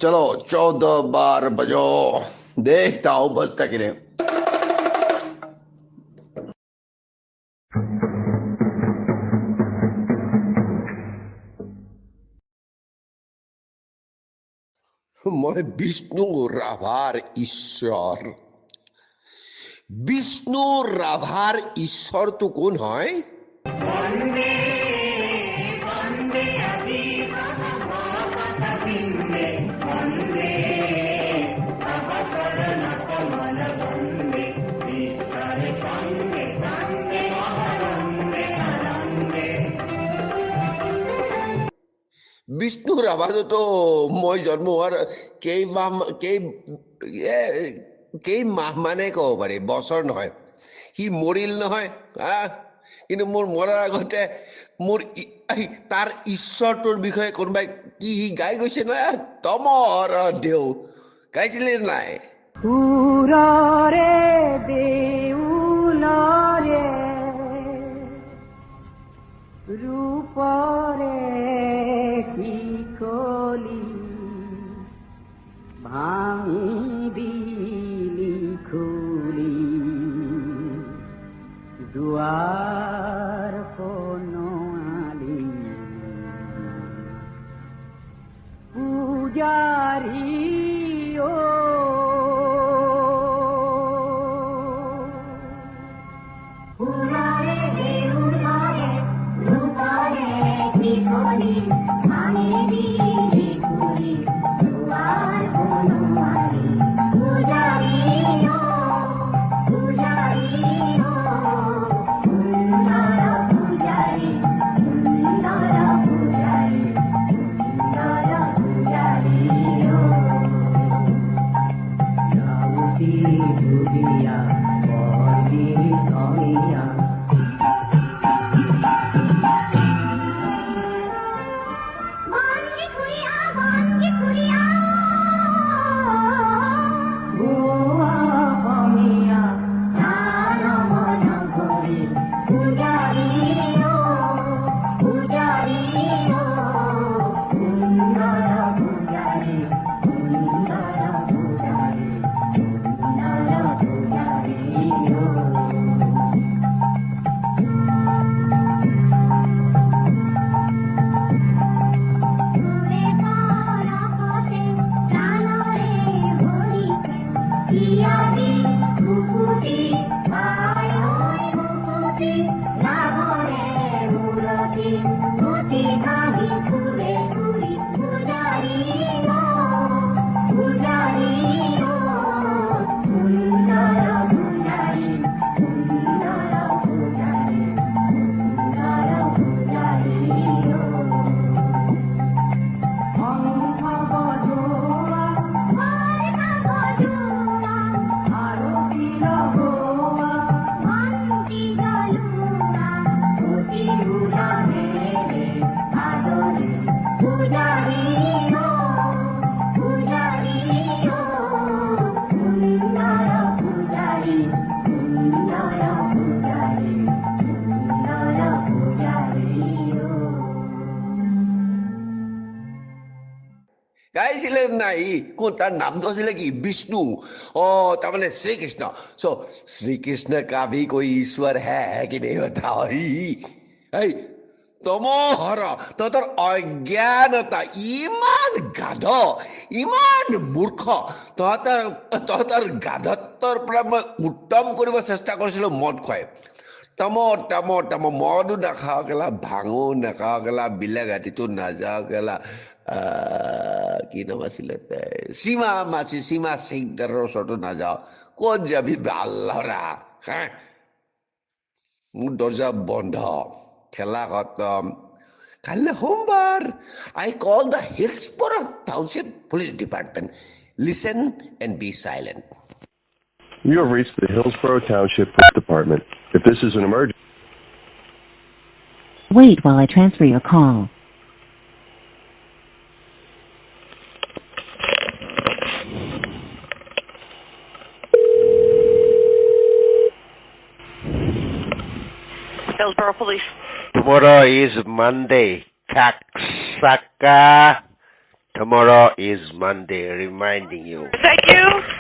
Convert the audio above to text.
चलो 14 बार बजो देखता हूँ बजता कि नहीं। মই বিষ্ণু ৰাভাৰ ঈশ্বৰ। বিষ্ণু ৰাভাৰ ঈশ্বৰটো কোন হয়? বিষ্ণু ৰাভাটোতো মই জন্ম হোৱাৰ কেইমাহ মানে ক'ব পাৰি, বছৰ নহয়। সি মৰিল নহয়, কিন্তু মোৰ মৰাৰ আগতে তাৰ ঈশ্বৰটোৰ বিষয়ে কোনোবাই কি সি গাই গৈছে নহয়, তমৰ দেউ গাইছিলে নাই? ৰূপৰে শিকলি ভাঙিলি খুলি দুয়াৰ পনালি পূজাৰি গাইছিলে নাই? কোন তাৰ নামটো আছিলে কি? বিষ্ণু। তাৰমানে শ্ৰীকৃষ্ণ। চ' শ্ৰীকৃষ্ণ का भी कोई ईश्वर है कि नहीं बताओ? এই তমহৰ তহঁতৰ অজ্ঞানতা ইমান গাধ, ইমান মূৰ্খ। তহঁতৰ গাধত্বৰ পৰা মই উত্তম কৰিব চেষ্টা কৰিছিলোঁ মদ খুৱাই। তম মদো নাখাওঁ কেলা, ভাঙো নাখাওঁ কেলা, বিলাঘাটিটো নাযাওঁ কেলা, কি নাম আছিলে সীমা সিংদাৰৰ ওচৰতো নাযাওঁ। ক'ত যাবি বাল্লৰা? মোৰ দৰ্জা বন্ধ, খেলা খতম। কাইলৈ সোমবাৰ। I call the Hillsborough Township Police Department. Listen and be silent. You have reached the Hillsborough Township Police Department. If this is an emergency... Wait while I transfer your call. Hillsborough Police. Tomorrow is Monday. Cocksucker. Tomorrow is Monday, reminding you. Thank you.